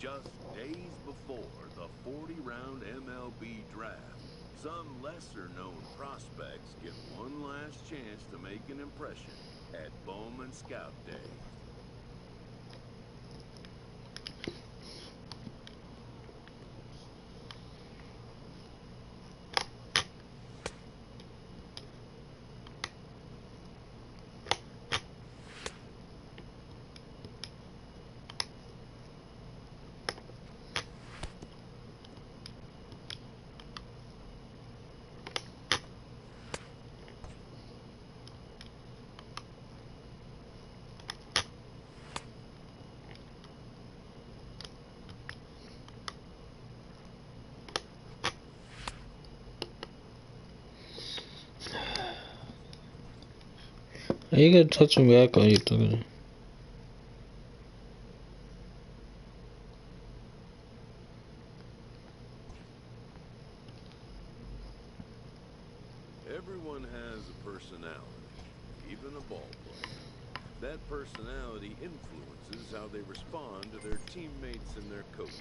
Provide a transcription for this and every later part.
Just days before the 40-round MLB draft, some lesser-known prospects get one last chance to make an impression at Bowman Scout Day. 이게 터치 왜 할까 이랬다 그래. Everyone has a personality, even a ball player. That personality influences how they respond to their teammates and their coaches.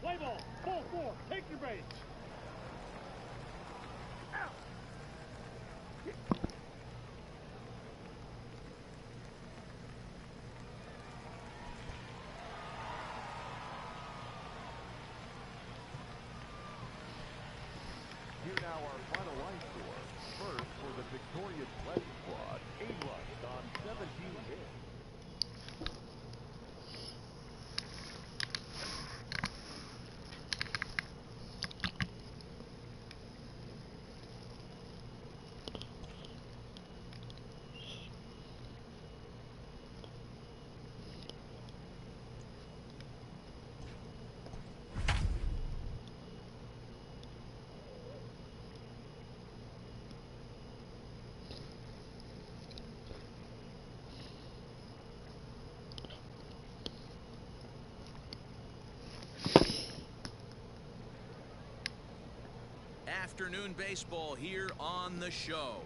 Play ball. Ball 4. Take your base. Here now our final line score. First for the victorious West squad, a rush on 17 hits. Afternoon baseball here on the show.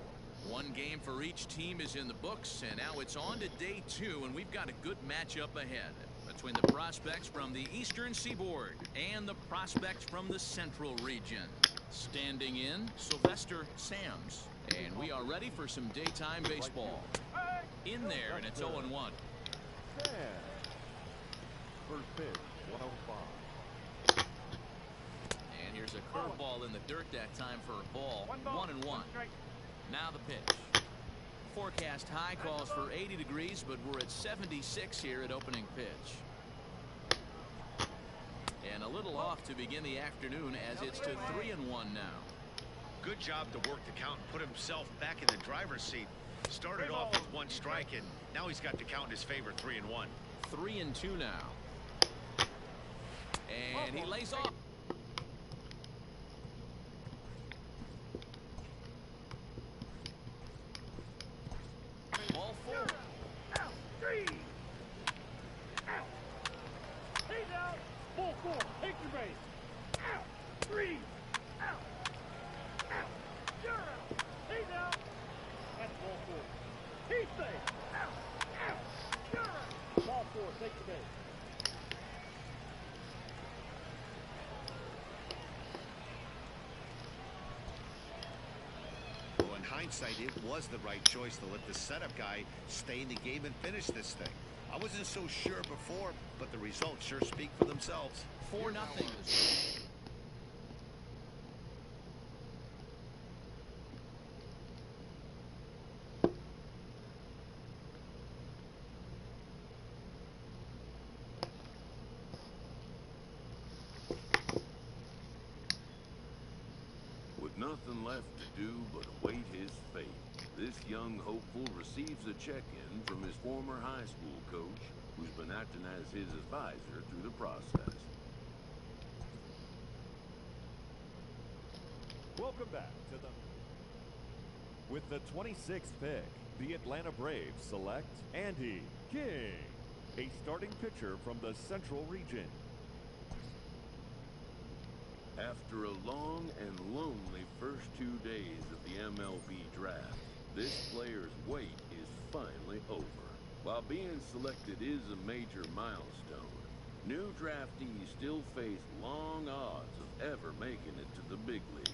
One game for each team is in the books, and now it's on to day 2, and we've got a good matchup ahead between the prospects from the Eastern Seaboard and the prospects from the Central region. Standing in, Sylvester Sams, and we are ready for some daytime baseball. In there, and it's 0-1. First pitch, 105. And here's a curveball in the dirt that time for a ball. 1-1. Now the pitch. Forecast high calls for 80 degrees, but we're at 76 here at opening pitch. And a little off to begin the afternoon as it's to 3-1 now. Good job to work the count and put himself back in the driver's seat. Started off with 1 strike, and now he's got the count in his favor, 3-1. 3-2 now. And he lays off. Ball 4. Out. 3. Out. He's out. Ball 4. Take your base. Out. 3. Out. Out. You're out. He's out. That's ball 4. He's safe. Out. Out. You're out. Ball 4. Take your base. Well, in hindsight, it was the right choice to let the setup guy stay in the game and finish this thing. I wasn't so sure before, but the results sure speak for themselves. 4-0. With nothing left to do but await his fate, this young hopeful receives a check-in from his former high school coach, who's been acting as his advisor through the process. Welcome back to the... With the 26th pick, the Atlanta Braves select Andy King, a starting pitcher from the Central Region. After a long and lonely first 2 days of the MLB draft, this player's wait is finally over. While being selected is a major milestone, new draftees still face long odds of ever making it to the big leagues.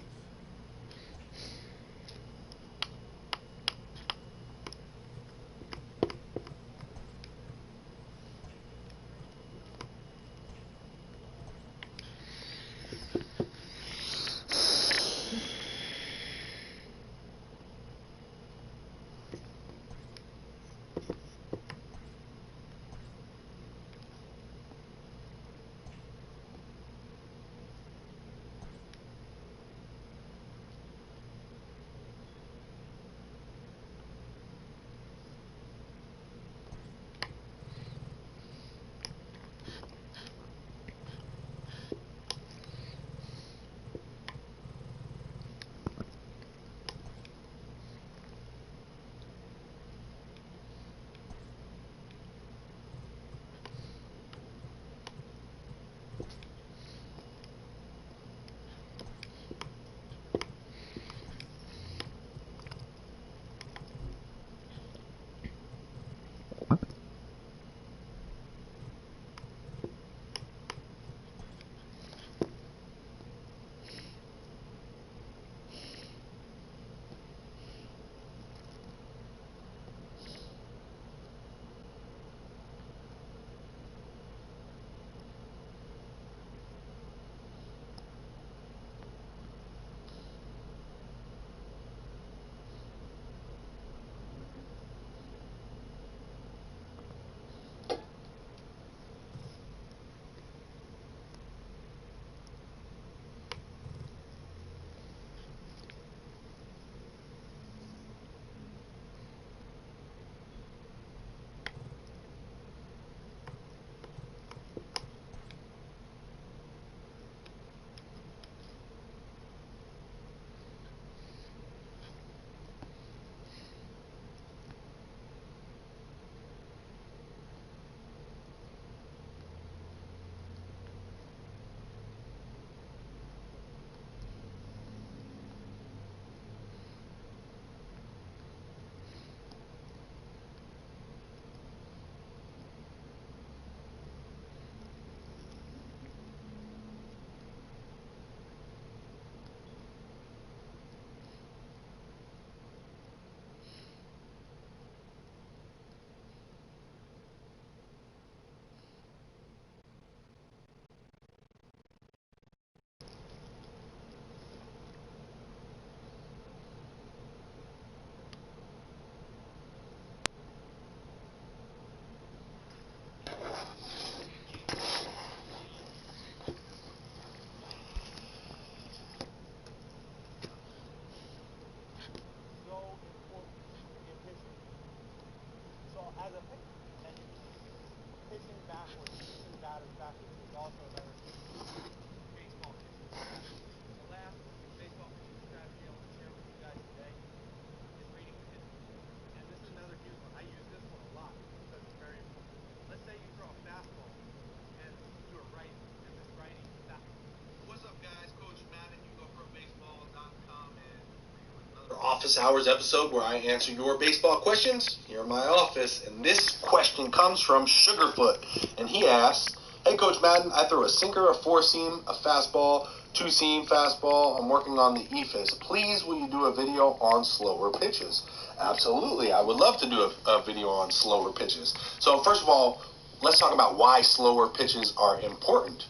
Office Hours episode where I answer your baseball questions here in my office. And this question comes from Sugarfoot. And he asks, hey, Coach Madden, I throw a sinker, a four-seam, a fastball, two-seam fastball. I'm working on the EFIS. Please, will you do a video on slower pitches? Absolutely. I would love to do a video on slower pitches. So first of all, let's talk about why slower pitches are important.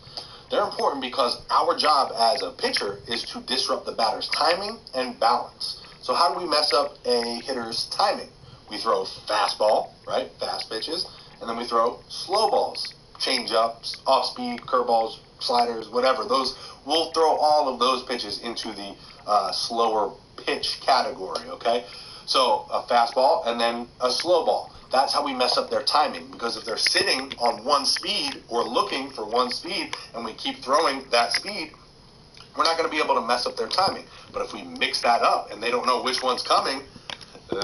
They're important because our job as a pitcher is to disrupt the batter's timing and balance. So how do we mess up a hitter's timing? We throw fastball, right, fast pitches, and then we throw slow balls, change-ups, off-speed, curveballs, sliders, whatever. We'll throw all of those pitches into the slower pitch category, okay? So a fastball and then a slow ball. That's how we mess up their timing, because if they're sitting on one speed or looking for one speed and we keep throwing that speed, we're not going to be able to mess up their timing. But if we mix that up and they don't know which one's coming,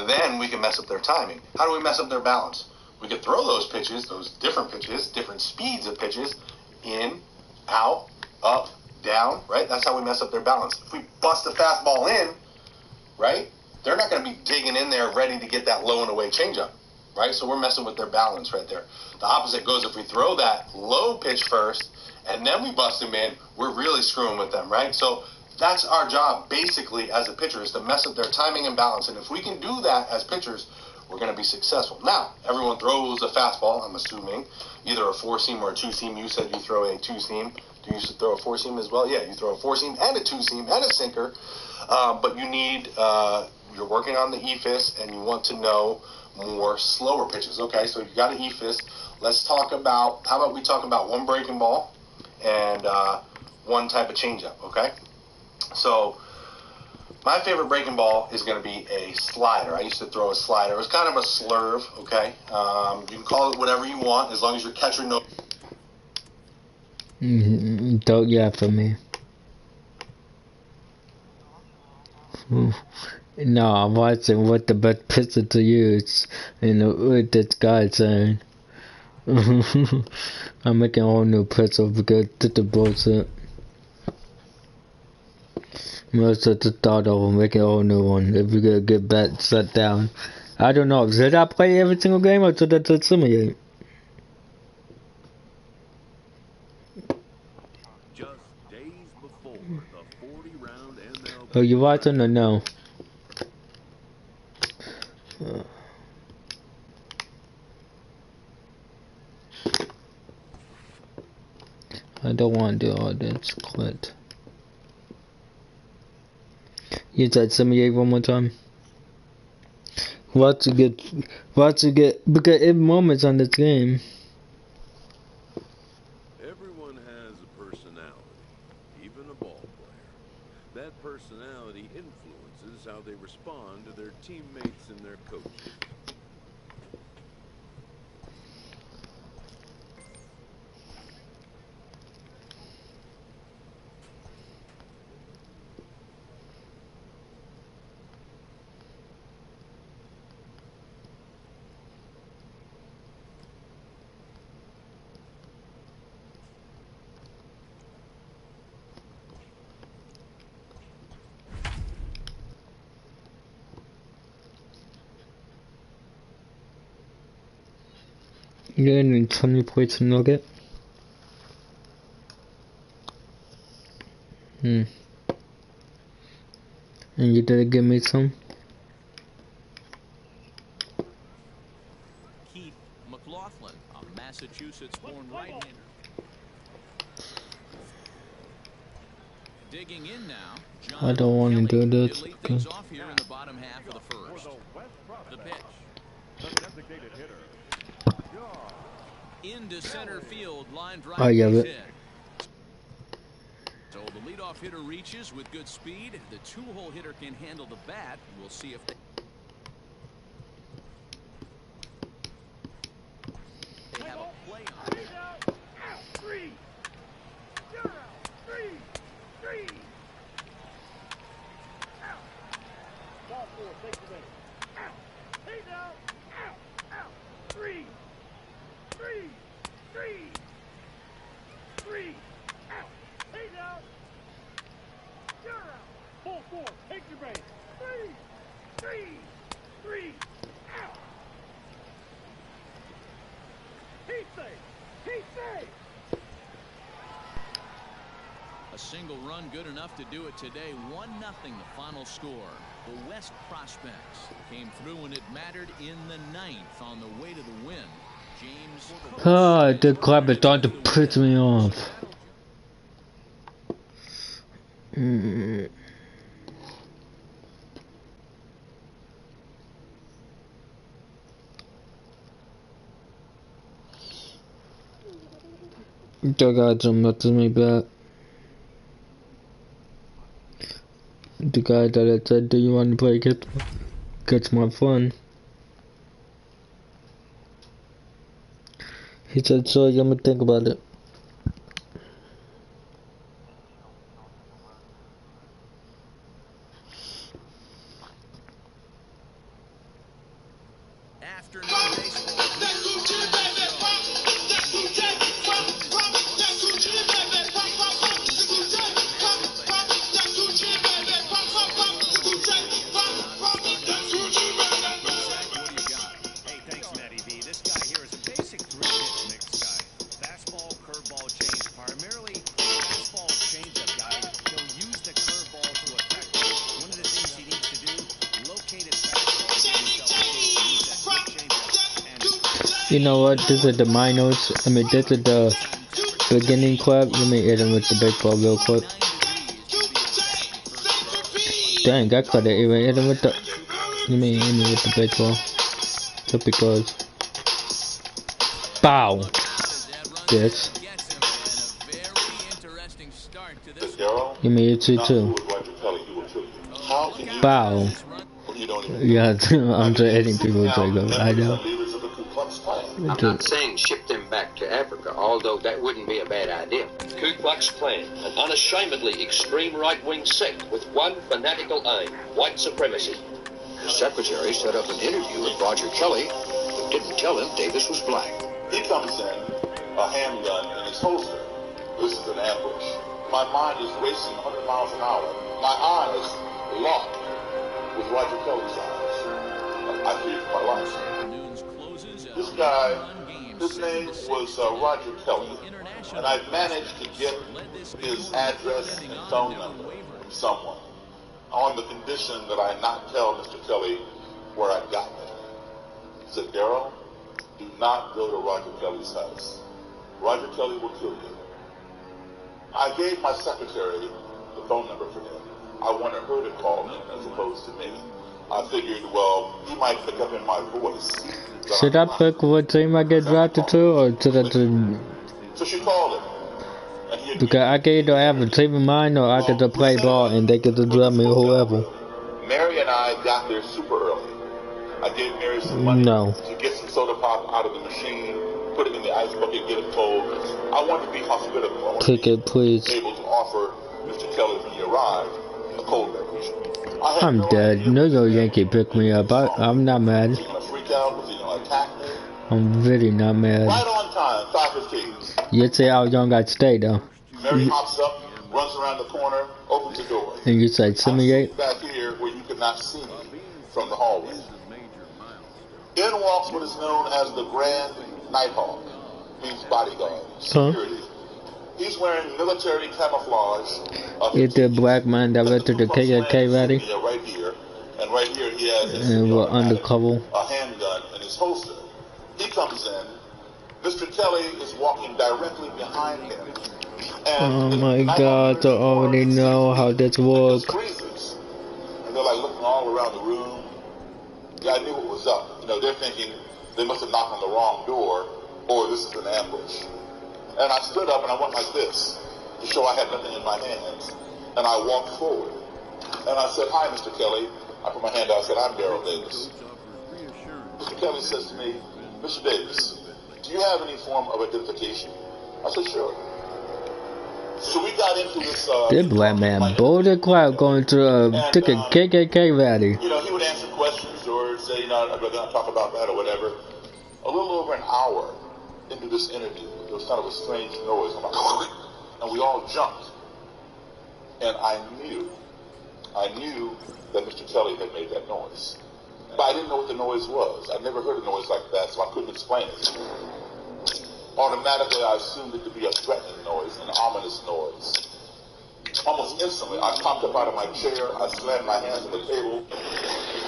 then we can mess up their timing. How do we mess up their balance? We could throw those pitches, those different pitches, different speeds of pitches, in, out, up, down, right? That's how we mess up their balance. If we bust a fastball in, right, they're not going to be digging in there ready to get that low and away changeup, right? So we're messing with their balance right there. The opposite goes if we throw that low pitch first and then we bust them in, we're really screwing with them, right? So that's our job basically as a pitcher, is to mess up their timing and balance. And if we can do that as pitchers, we're going to be successful. Now, everyone throws a fastball, I'm assuming, either a four-seam or a two-seam. You said you throw a two-seam. Do you throw a four-seam as well? Yeah, you throw a four-seam and a two-seam and a sinker. But you need, you're working on the EFIS and you want to know more slower pitches. Okay, so you got an EFIS. Let's talk about, how about we talk about one breaking ball and one type of changeup, okay? So my favorite breaking ball is going to be a slider. I used to throw a slider. It was kind of a slurve, okay? You can call it whatever you want as long as your catcher knows. Don't yeah for me. No, I'm watching what the best pitcher to use and what this guy's saying. I'm making a whole new pitcher because the bullshit. Most of the thought of making a whole new one if you're gonna get back shut down. I don't know, should I play every single game or should I just simulate? Just days before the 40-round MLB. Oh, you watching or no? I don't want to do all this. Quit. You said simulate one more time. Watch to get, because every moment's on this game. Everyone has a personality, even a ball player. That personality influences how they respond to their teammates and their coaches. Yeah, and 20 points a nugget. And you did give me some. Keith McLaughlin, a Massachusetts-born right-hander. Digging in now. John I don't want to do Kelly. this. He'll lead things off here in the bottom half of the first. The pitch. The designated hitter. Into center field, line drive Oh, yeah, base but- hit. So the leadoff hitter reaches with good speed. The two-hole hitter can handle the bat. We'll see if they have a play on it. Out. Three. You're out. Three. Out. Ball four. Take the base. Out. He's out. Out. Three. Out. He's out. You're out. Ball four. Take your base. Three. Out. He's safe. A single run good enough to do it today. 1-0 the final score. The West Prospects came through when it mattered in the ninth on the way to the win. James. Ah, the club is starting to piss me off. The guy just messaged me back. The guy that had said, do you want to play Catch My Fun? He said, so I'm gonna think about it. Afternoon baseball here on the Hey, thanks, Matty V. This guy here is a basic three-pitch mix guy. Fastball, curveball, change, primarily fastball changeup guy. He'll use the curveball to affect it. One of the things he needs to do, locate his fastball, give himself a chance to use that quick changeup. And You know what? This is the minors. I mean, this is the beginning club. Let me hit him with the baseball real quick. Dang, I could have even hit him with the. Let me hit him with the baseball. Just because. Bow. Yes. Give me a 2-2. Bow. Yeah, I'm just hitting people with like I know. I'm not saying ship them back to Africa, although that wouldn't be a bad idea. Ku Klux Klan, an unashamedly extreme right-wing sect with one fanatical aim, white supremacy. The secretary set up an interview with Roger Kelly, but didn't tell him Davis was black. He comes in, a handgun in his holster. This is an ambush. My mind is racing 100 miles an hour. My eyes locked with Roger Kelly's eyes. I feared for my life. This guy, his name was Roger Kelly, and I managed to get his address and phone number from someone on the condition that I not tell Mr. Kelly where I'd gotten it. He said, Daryl, do not go to Roger Kelly's house. Roger Kelly will kill you. I gave my secretary the phone number for him. I wanted her to call him as opposed to me. I figured, well, he might pick up in my voice. Should I pick what team I get drafted to, or should I just... So she called him. Because I can either have a team of mine, or I could just play ball and they could just draft me whoever. Mary and I got there super early. I gave Mary some money to get some soda pop out of the machine, put it in the ice bucket, get it cold. I wanted to be hospitable. Ticket, please. Able to offer Mr. Kelly when he arrived a cold beverage. I'm dead. No Yankee picked me up. I'm not mad. Was he gonna freak out? Was he gonna attack me? I'm really not mad. Right on time, 5:15. You'd say how young I'd stay though. Mary hops up, runs around the corner, opens the door. And you say 78? Back here where you could not see me from the hallway. In walks what is known as the Grand Nighthawk, means bodyguard, security. He's wearing military camouflage. It's the black man that went to the KKK rally. Right here, and right here he has and we're undercover. A handgun in his holster. He comes in. Mr. Kelly is walking directly behind him. Oh my God! I already know how this works. And they're like looking all around the room. Yeah, I knew what was up. You know, they're thinking they must have knocked on the wrong door, or this is an ambush. And I stood up and I went like this to show I had nothing in my hands. And I walked forward. And I said, "Hi, Mr. Kelly." I put my hand out and said, "I'm Daryl Davis." Mr. Kelly says to me, "Mr. Davis, do you have any form of identification?" I said, "Sure." So we got into this. This black man bold the crowd going to a KKK rally. You know, he would answer questions or say, "You know, I'm going to talk about that or whatever." A little over an hour into this interview, there was kind of a strange noise. I'm like, and we all jumped. And I knew that Mr. Kelly had made that noise. But I didn't know what the noise was. I'd never heard a noise like that, so I couldn't explain it. Automatically, I assumed it to be a threatening noise, an ominous noise. Almost instantly, I popped up out of my chair. I slammed my hands on the table.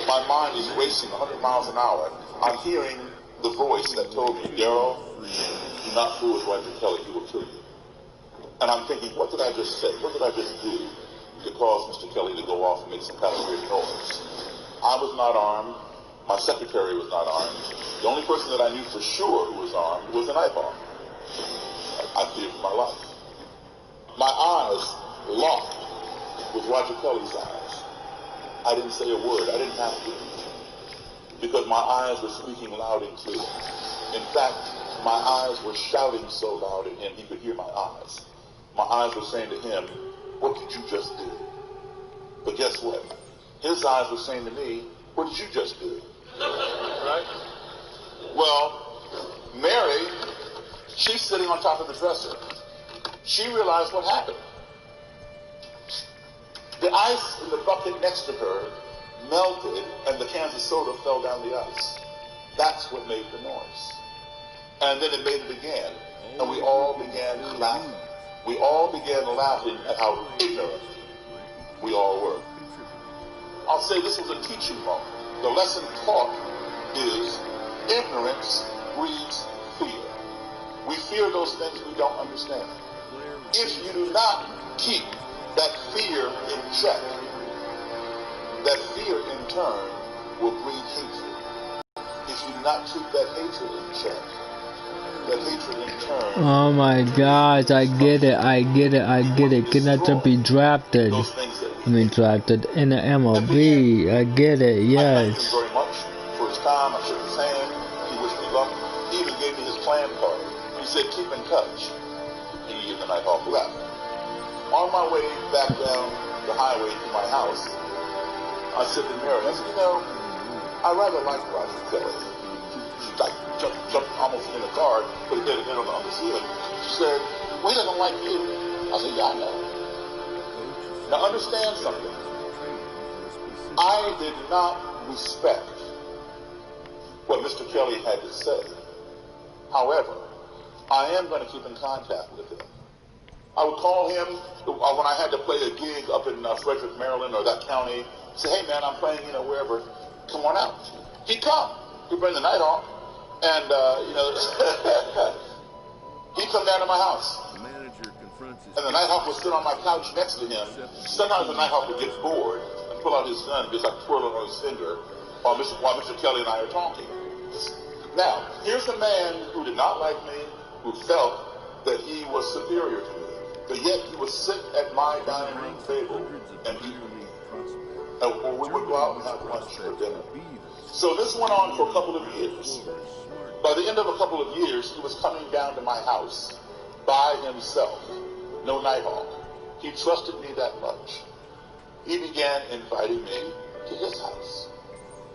My mind is racing 100 miles an hour. I'm hearing the voice that told me, "Daryl, do not fool with Roger Kelly. He will kill you." And I'm thinking, what did I just say? What did I just do to cause Mr. Kelly to go off and make some kind of weird noise? I was not armed. My secretary was not armed. The only person that I knew for sure who was armed was an Nighthawk. I feared for my life. My eyes locked with Roger Kelly's eyes. I didn't say a word. I didn't have to. Because my eyes were speaking loud and clear. In fact, my eyes were shouting so loud at him, he could hear my eyes. My eyes were saying to him, what did you just do? But guess what? His eyes were saying to me, what did you just do? Right? Well, Mary, she's sitting on top of the dresser. She realized what happened. The ice in the bucket next to her melted, and the cans of soda fell down the ice. That's what made the noise. And then it made it again, and we all began laughing. We all began laughing at how ignorant we all were. I'll say this was a teaching moment. The lesson taught is ignorance breeds fear. We fear those things we don't understand. If you do not keep that fear in check, that fear in turn will breed hatred. If you do not keep that hatred in check, that hatred in turn... Oh my gosh, I get it. Cannot just be drafted. I mean drafted in the MLB. I get it, yes. I thanked him very much for his time. I shook his hand. He wished me luck. He even gave me his plan card. He said, keep in touch. He and the Nighthawk left. On my way back down the highway to my house, I said to Mary, I said, you know, I rather like Roger Kelly. She like jumped almost in the car, but he hit it on the ceiling. She said, well, he doesn't like you. I said, yeah, I know. Now understand something. I did not respect what Mr. Kelly had to say. However, I am going to keep in contact with him. I would call him when I had to play a gig up in Frederick, Maryland, or that county. Say, hey man, I'm playing, wherever. Come on out. He'd come. He'd bring the Nighthawk, and he'd come down to my house. And the Nighthawk would sit on my couch next to him. Sometimes the Nighthawk would get bored and pull out his gun and just like twirl it on his finger while Mr. Kelly and I are talking. Now, here's a man who did not like me, who felt that he was superior to me, but yet he would sit at my dining room table and eat with me. Or we would go out and have lunch for dinner. So this went on for a couple of years. By the end of a couple of years, he was coming down to my house by himself. No Nighthawk. He trusted me that much. He began inviting me to his house.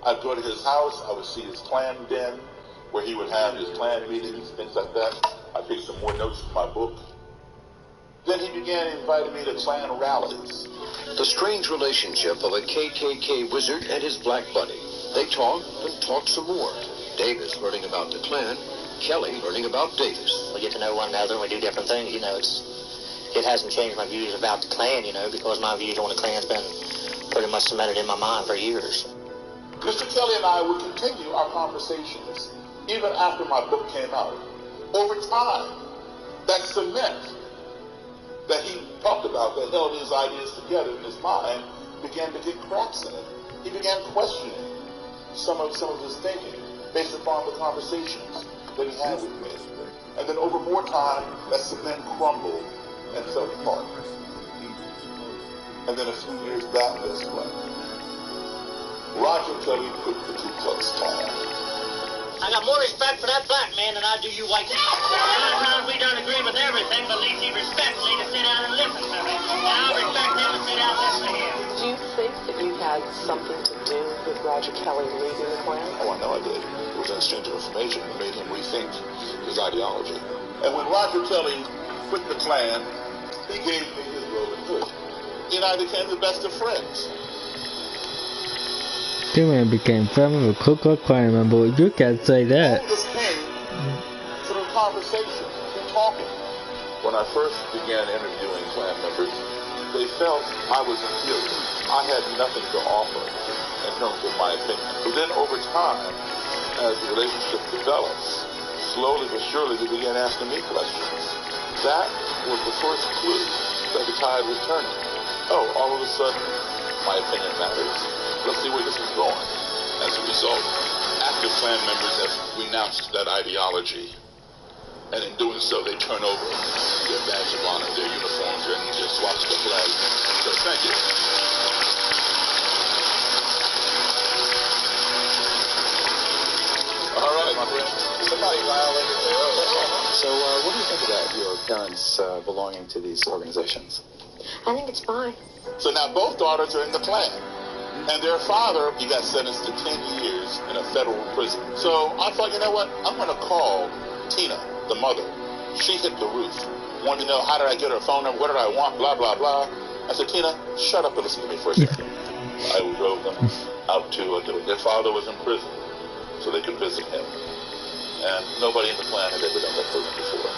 I'd go to his house. I would see his Klan den, where he would have his Klan meetings, things like that. I picked some more notes from my book. Then he began inviting me to Klan rallies. The strange relationship of a KKK wizard and his black buddy. They talked and talked some more. Davis learning about the Klan, Kelly learning about Davis. We get to know one another and we do different things, It hasn't changed my views about the Klan, because my views on the Klan's been pretty much cemented in my mind for years. Mr. Kelly and I would continue our conversations even after my book came out. Over time, that cement that he talked about, that held his ideas together in his mind, began to get cracks in it. He began questioning some of his thinking based upon the conversations that he had with me. And then over more time, that cement crumbled and fell apart. And then a few years back this way, Roger Kelly quit the Ku Klux Klan. I got more respect for that black man than I do you white men. Sometimes we don't agree with everything, but at least he respects me to sit down and listen to me. And I respect him to sit down and listen to him. Do you think that you had something to do with Roger Kelly leaving the Klan? Oh, I know I did. It was an exchange of information that made him rethink his ideology. And when Roger Kelly quit the Klan, he gave me his Robin Hood. He and I became the best of friends. Two men became friends with a Ku Klux Klan member. You can't say that. All this came through conversation, through talking. When I first began interviewing Klan members, they felt I was inferior. I had nothing to offer in terms of my opinion. But then over time, as the relationship developed, slowly but surely they began asking me questions. That was the first clue that the tide was turning. Oh, all of a sudden, my opinion matters. Let's see where this is going. As a result, active Klan members have renounced that ideology. And in doing so, they turn over their badge of honor, their uniforms, their swastika flags. So thank you. All right. my friends. Somebody violated their oath. So, what do you think about your parents belonging to these organizations? I think it's fine. So now both daughters are in the Klan. And their father, he got sentenced to 10 years in a federal prison. So I thought, you know what? I'm going to call Tina, the mother. She hit the roof. Wanted to know, how did I get her phone number? What did I want? Blah, blah, blah. I said, Tina, shut up and listen to me for a second. I drove them out to their father was in prison, so they could visit him. And nobody in the Klan had ever done that for them before.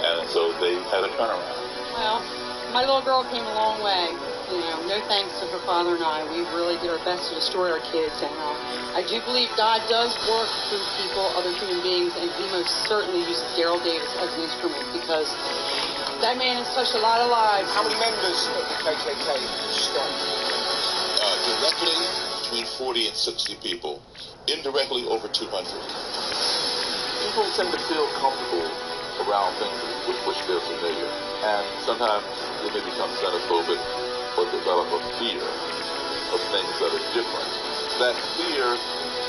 And so they had a turnaround. Well, my little girl came a long way. You know, no thanks to her father and I. We really did our best to destroy our kids. And I do believe God does work through people, other human beings, and he most certainly uses Daryl Davis as an instrument because that man has touched a lot of lives. How many members of the KKK strong? Directly, between 40 and 60 people. Indirectly, over 200. People tend to feel comfortable around things with which they're familiar. And sometimes they may become xenophobic or develop a fear of things that are different. That fear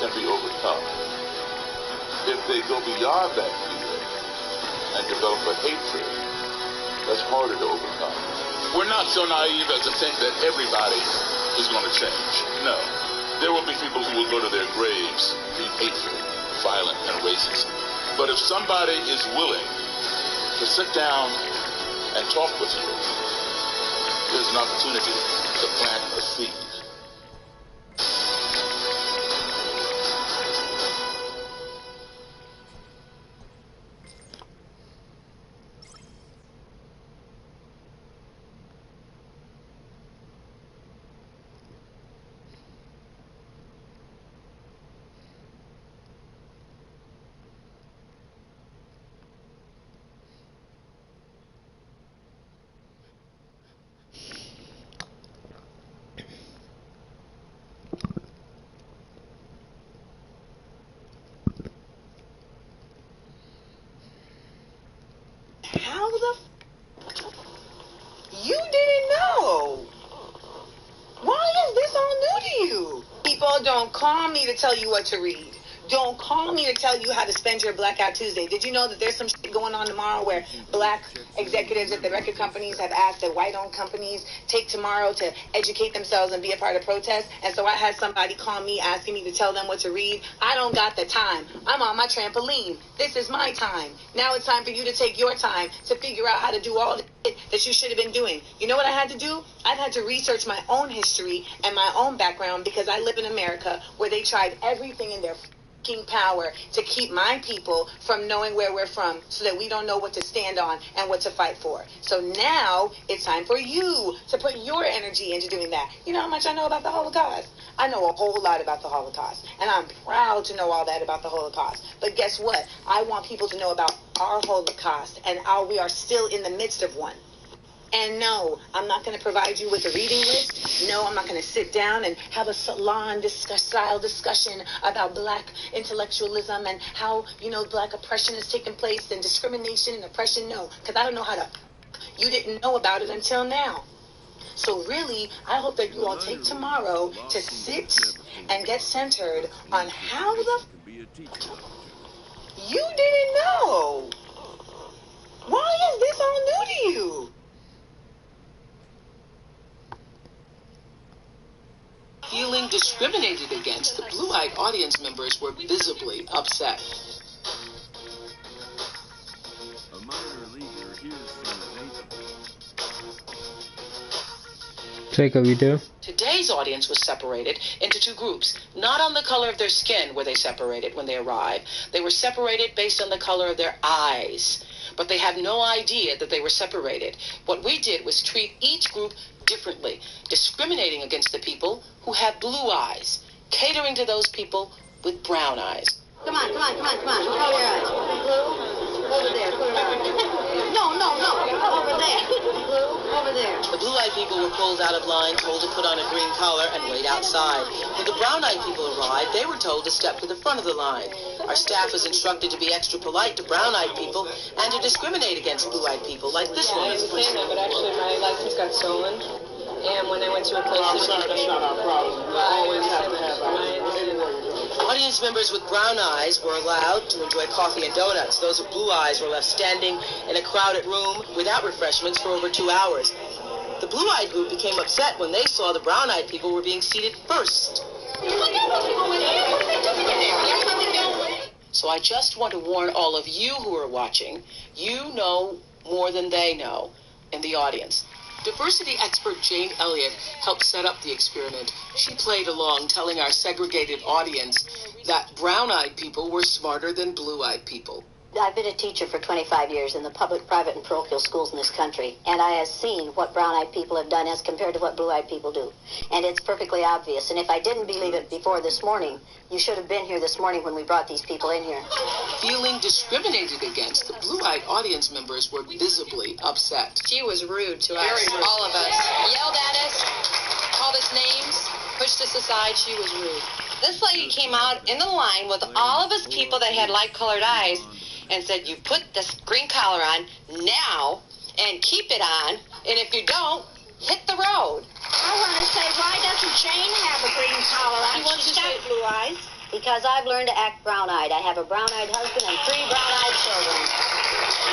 can be overcome. If they go beyond that fear and develop a hatred, that's harder to overcome. We're not so naive as to think that everybody is going to change. No. There will be people who will go to their graves being hateful, violent, and racist. But if somebody is willing to sit down and talk with you, there's an opportunity to plant a seed. How the you didn't know? Why is this all new to you? People, don't call me to tell you what to read. Don't call me to tell you how to spend your Blackout Tuesday. Did you know that there's some shit going on tomorrow where black executives at the record companies have asked that white-owned companies take tomorrow to educate themselves and be a part of protest? And so I had somebody call me asking me to tell them what to read. I don't got the time. I'm on my trampoline. This is my time. Now it's time for you to take your time to figure out how to do all the shit that you should have been doing. You know what I had to do? I've had to research my own history and my own background because I live in America where they tried everything in their power to keep my people from knowing where we're from so that we don't know what to stand on and what to fight for. So now it's time for you to put your energy into doing that. You know how much I know about the Holocaust? I know a whole lot about the Holocaust, and I'm proud to know all that about the Holocaust. But guess what? I want people to know about our Holocaust and how we are still in the midst of one. And no, I'm not going to provide you with a reading list. No, I'm not going to sit down and have a salon style discussion about black intellectualism and how, black oppression has taken place and discrimination and oppression. No, because I don't know how to. You didn't know about it until now. So really, I hope that you all take tomorrow to sit and get centered on how the you didn't know. Why is this all new to you? Feeling discriminated against, the blue-eyed audience members were visibly upset. A minor leaguer hears from his agent. Take a video. Today's audience was separated into two groups, not on the color of their skin were they separated when they arrived. They were separated based on the color of their eyes, but they had no idea that they were separated. What we did was treat each group differently, discriminating against the people who had blue eyes, catering to those people with brown eyes. Come on. Cover your eyes. Blue, over there. Put it on. No. Over there. Blue, over there. The blue-eyed people were pulled out of line, told to put on a green collar and wait outside. When the brown-eyed people arrived, they were told to step to the front of the line. Our staff was instructed to be extra polite to brown-eyed people and to discriminate against blue-eyed people, like this one. I understand that, but actually my license got stolen. And when I went to a place... That's not our problem. We always have to have our... Audience members with brown eyes were allowed to enjoy coffee and donuts. Those with blue eyes were left standing in a crowded room without refreshments for over 2 hours. The blue-eyed group became upset when they saw the brown-eyed people were being seated first. So I just want to warn all of you who are watching, you know more than they know in the audience. Diversity expert Jane Elliott helped set up the experiment. She played along, telling our segregated audience that brown-eyed people were smarter than blue-eyed people. I've been a teacher for 25 years in the public, private, and parochial schools in this country, and I have seen what brown-eyed people have done as compared to what blue-eyed people do. And it's perfectly obvious. And if I didn't believe it before this morning, you should have been here this morning when we brought these people in here. Feeling discriminated against, the blue-eyed audience members were visibly upset. She was rude to us, all of us. Yelled at us, called us names, pushed us aside. She was rude. This lady came out in the line with all of us people that had light-colored eyes and said, you put this green collar on now and keep it on, and if you don't, hit the road. I want to say, why doesn't Jane have a green collar on? She's got blue eyes. Because I've learned to act brown-eyed. I have a brown-eyed husband and 3 brown-eyed children.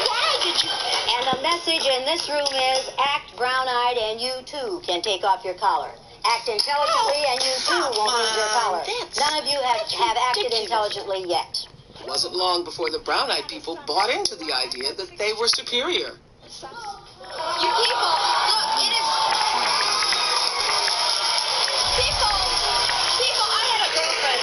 Why did you? And the message in this room is, act brown-eyed and you too can take off your collar. Act intelligently and you too won't lose your collar. None of you have acted intelligently yet. It wasn't long before the brown-eyed people bought into the idea that they were superior. You people, look, it is... People, I had a girlfriend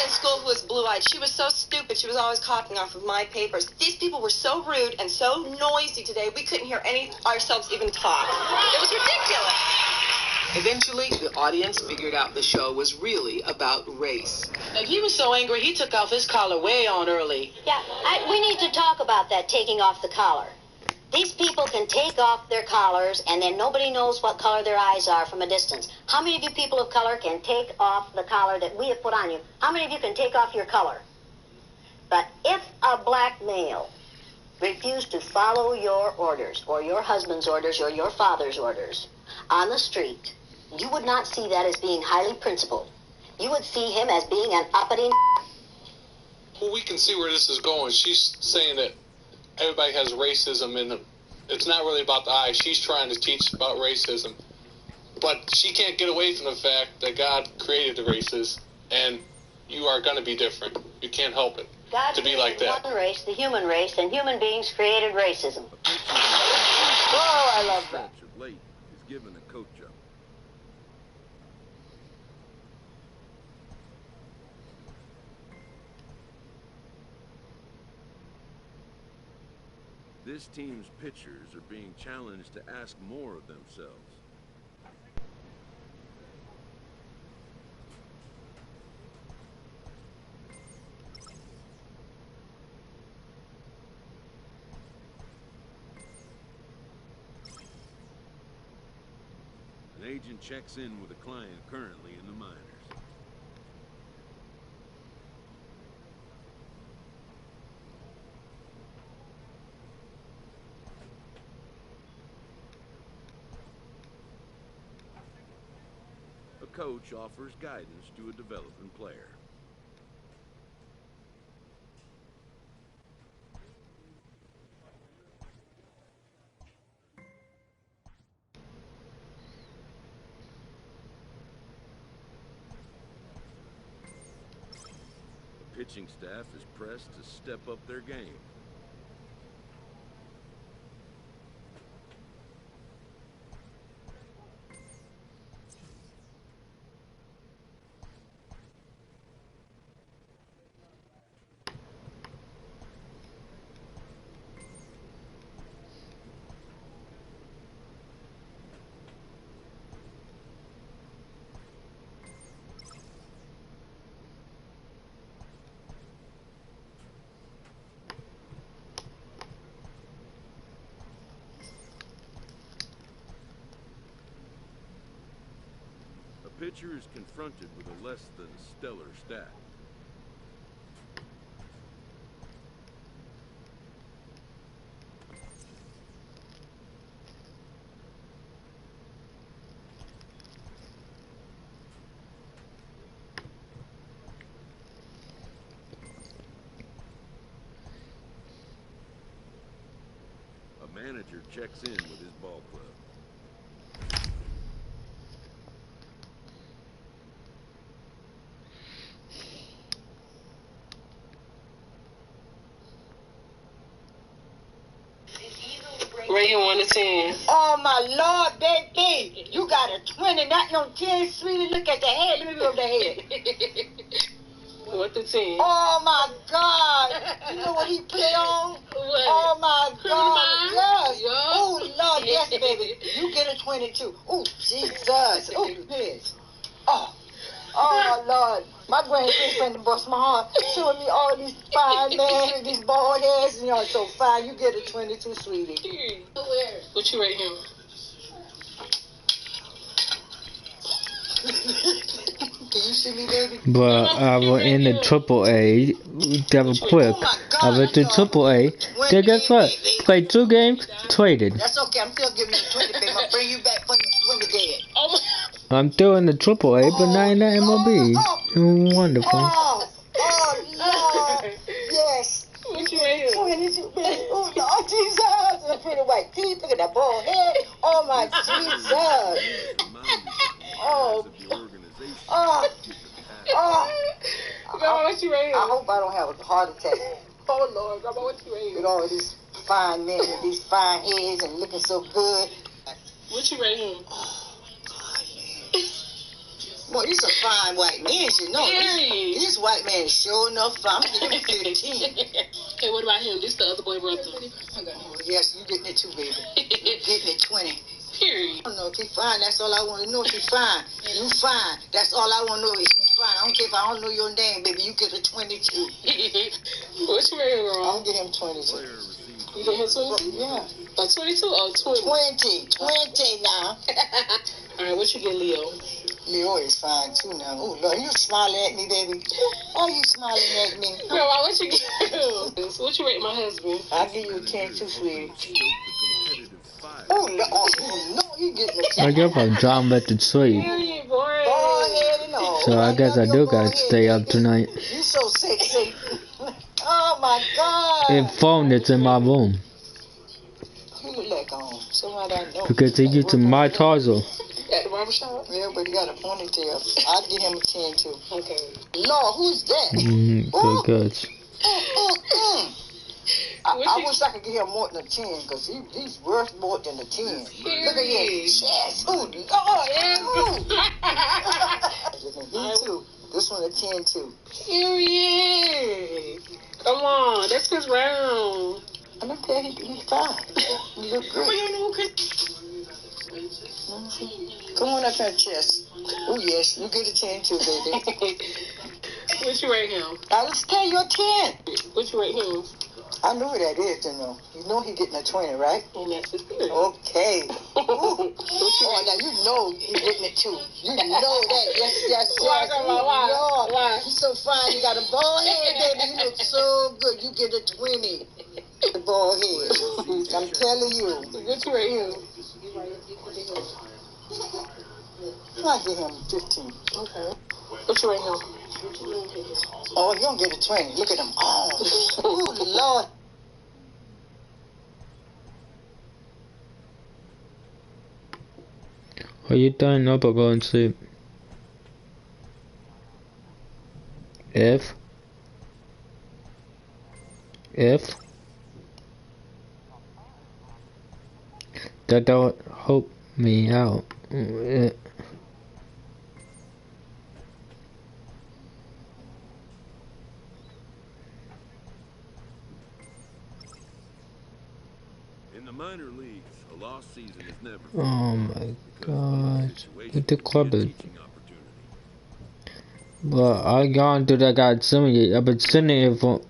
in school who was blue-eyed. She was so stupid. She was always copying off of my papers. These people were so rude and so noisy today, we couldn't hear ourselves even talk. It was ridiculous. Eventually, the audience figured out the show was really about race. And he was so angry, he took off his collar way on early. Yeah, we need to talk about that, taking off the collar. These people can take off their collars, and then nobody knows what color their eyes are from a distance. How many of you people of color can take off the collar that we have put on you? How many of you can take off your color? But if a black male refused to follow your orders, or your husband's orders, or your father's orders, on the street, you would not see that as being highly principled. You would see him as being an uppity. Well, we can see where this is going. She's saying that everybody has racism in them. It's not really about the eye. She's trying to teach about racism. But she can't get away from the fact that God created the races, and you are going to be different. You can't help it to be like that. One race, the human race, and human beings created racism. Oh, I love that. Late is given a coach up. This team's pitchers are being challenged to ask more of themselves. An agent checks in with a client currently in the minors. A coach offers guidance to a developing player. The pitching staff is pressed to step up their game. The pitcher is confronted with a less than stellar stat. the manager checks in with his ball club. Rating 1 to 10. Oh my Lord, baby, you got a 20, not no 10, sweetie. Look at the head. Let me rub the head. 1 to 10. Oh my God, you know what he play on? What? Oh my God, yes. Yo. Oh Lord, yes, baby. You get a 22. Oh Jesus. Oh yes. Oh Lord, my grandson bust my heart, showing me all these fine men with these bald heads, and y'all so fine. You get a 22, sweetie. What you rate him? Can you see me, baby? But I was in the AAA. That was quick. I went to AAA. Then guess what? Played 2 games, traded. That's okay. I'm still giving you 20, baby. I'll bring you back from the dead. I'm still in the AAA, but not in the MLB. Wonderful. Oh Lord, yes. What you rate him? 22, baby. Oh Lord, Jesus. And pretty white teeth. Look at that bald head. Oh my Jesus. Oh. Grandma, what you rate him? I hope I don't have a heart attack. Oh Lord, Grandma, what you rate him? With all these fine men with these fine heads and looking so good. What you rate him? Boy, these are fine white men, you know. This white man is sure enough fine. I'm gonna give him 15. Hey, what about him? This the other boy brother. Yes, you getting it too, baby. You getting it 20. Period. I don't know if he fine. That's all I want to know. If he fine, you fine. That's all I want to know. If you fine, I don't care if I don't know your name, baby. You get a 22. What you rate him, Ron? I'll get him 22. You get him 22? Yeah. Oh, 22 or 20? 20 now. All right, what you get, Leo? Leo is fine too now. Oh Lord, you smiling at me, baby? Why are you smiling at me? Grandma, what you get? What you rate my husband? I'll give you a 10 too, sweetie. Oh Lord, oh, no, you getting a 10. I guess I'm John back to sleep. So I guess I do gotta stay up tonight. You so sexy. Oh my God. And phone that's in my room. You look like somebody I know. Because he used to my Tarzan. At the barbershop? Yeah, but he got a ponytail. I'd give him a 10 too. Okay. Lord, who's that? So good. I wish I could give him more than a 10 because he's worth more than a 10. Look at his chest. Oh, Lord. He too. This one a 10 too. Period. Come on, that's his round. I don't care. He's fine. He look great. Come on up here, chest. Oh, yes. You get a 10 too, baby. What you rate him? I just tell you a 10. What you rate him? I know who that is, you know. You know he getting a 20, right? And that's his period. Okay. Oh, now you know he getting it too. You know that. Yes. Why? Why? He's so fine. He got a bald head, baby. He looks so good. You get a 20. The bald head. I'm telling you. What you rate him? I give him 15. Okay. What you rate him? Oh, you don't get a 20. Look at him. Oh, Lord. Are you done up or going to sleep? If that don't help me out. In the minor leagues, a lost season is never. Oh my God! With the club it. But I gone to that guy sending it. I've been sending it for.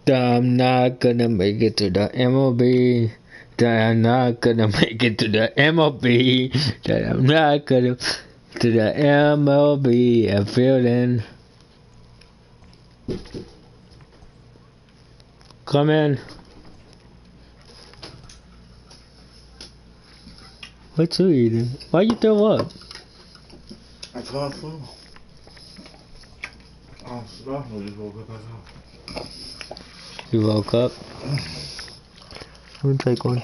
That I'm not gonna make it to the MLB. That I'm not gonna make it to the MLB. That I'm not gonna to the MLB. I'm feeling. Come in. What you eating? Why you throw up? I can't fool. Oh, stuff. I just woke up. You woke up? Let me take one.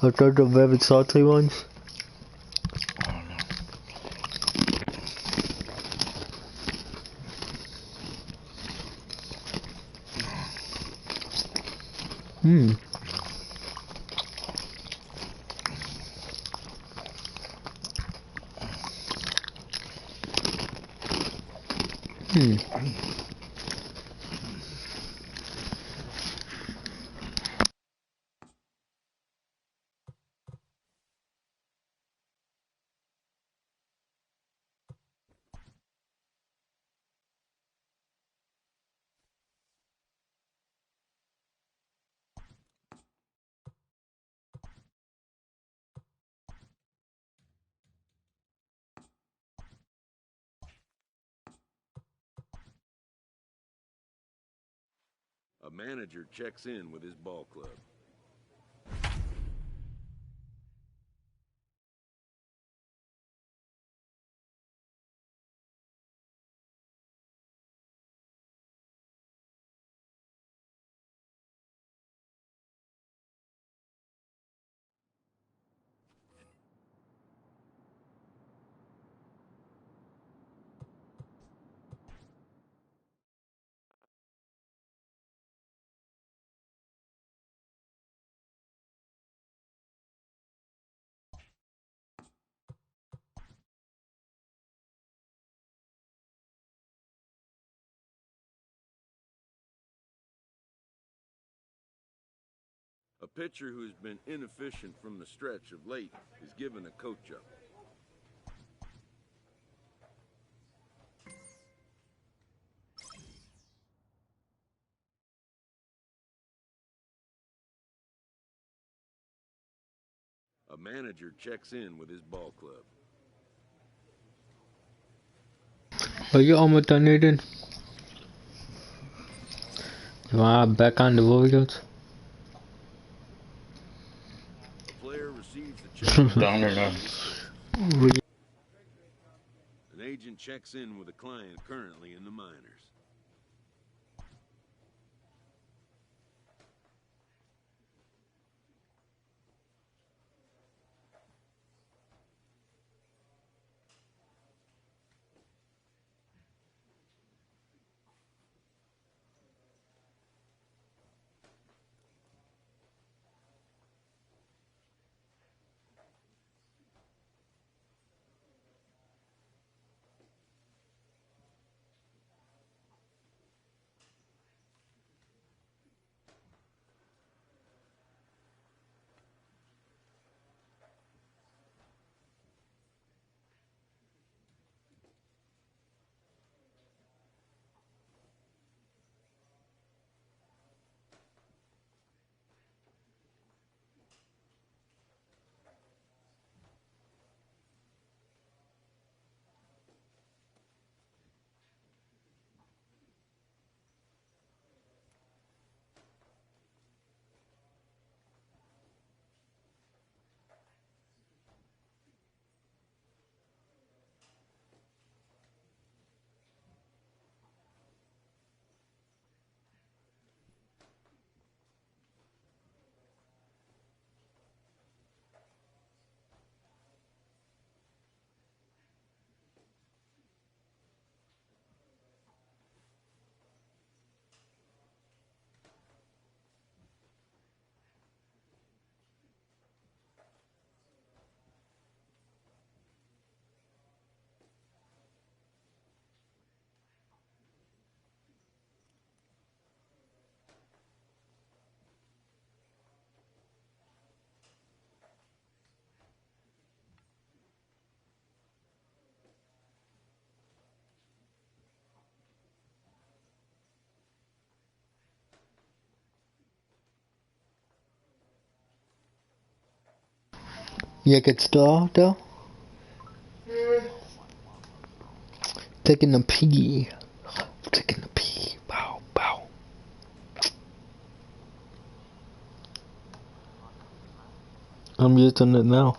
Are those the very salty ones? Hmm. Hmm. A manager checks in with his ball club. A pitcher who's been inefficient from the stretch of late is given a coach-up. A manager checks in with his ball club. Are you almost done eating? You want back on the Warriors? The player receives the check. Down or not? An agent checks in with a client currently in the minors. You get star though? Taking a pee. Taking a pee. Bow, bow. I'm using it now.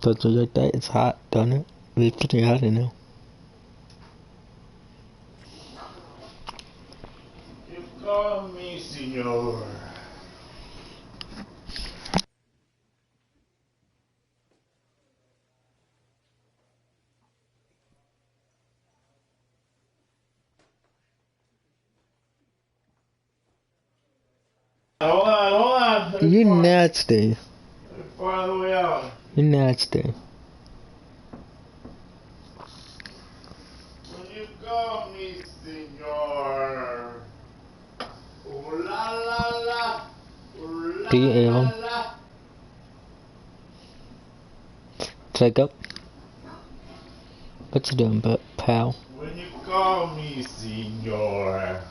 Touch it like that, it's hot, don't it? It's pretty hot in now. You call me senor. Hold on. You nasty. Far the way out. You nasty. When you call me senor. Ooh la la la. Ooh la Do you hear him? la la. Check up. What you doing, pal? When you call me senor.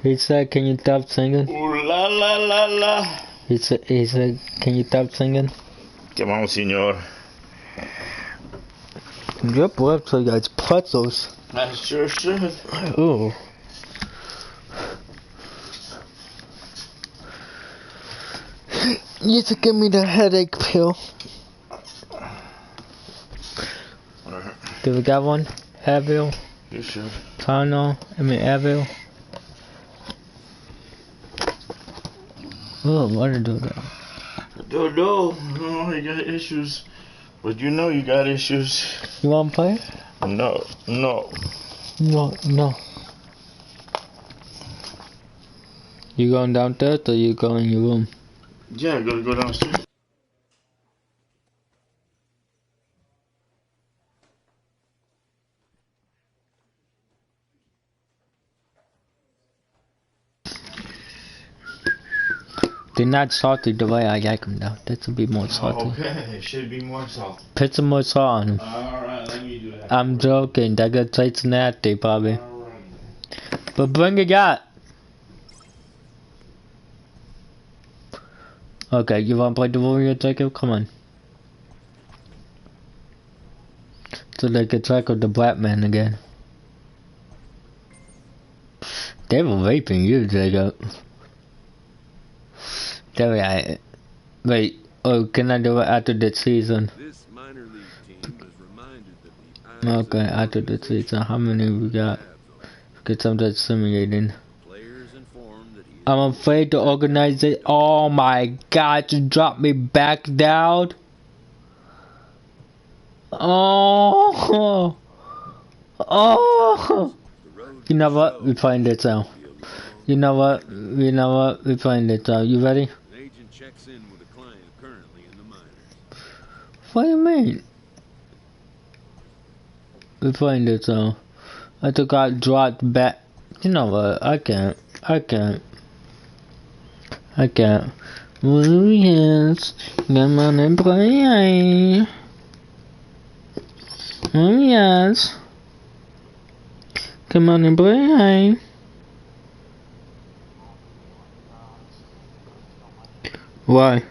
He said, can you stop singing? Ooh la la la la. He said, can you stop singing? Come on, senor. Your website got pretzels. I sure should. Ooh. You should give me the headache pill. Do we got one? Advil? You should. Tylenol? Advil? Oh, what to do that? I don't know. Oh, you got issues. But you know you got issues. You wanna play? No. No. You going downstairs or you going in your room? Yeah, gotta go downstairs. They're not salty the way I like them though. That should be more salty. Okay, it should be more salty. Put some more salt on them. Alright, let me do that. I'm joking. That gonna taste nasty probably. But bring it out. Okay, you wanna play the warrior, Jacob? Come on. So they can tackle the black man again. They were raping you, Jacob. There I. Wait. Oh, can I do it after the season? This minor league team was reminded that the Okay, after the season. How many we got? Get some that's simulating. I'm afraid to organize it. Oh my god, you dropped me back down. Oh. You know what? We're playing this out. You know what? We're playing this out. You ready? agent checks in with a client currently in the minors. What do you mean? We're playing this out. I think I dropped back. You know what? I can't. Oh yes. Come on and play. Oh yes. Come on and play. Why?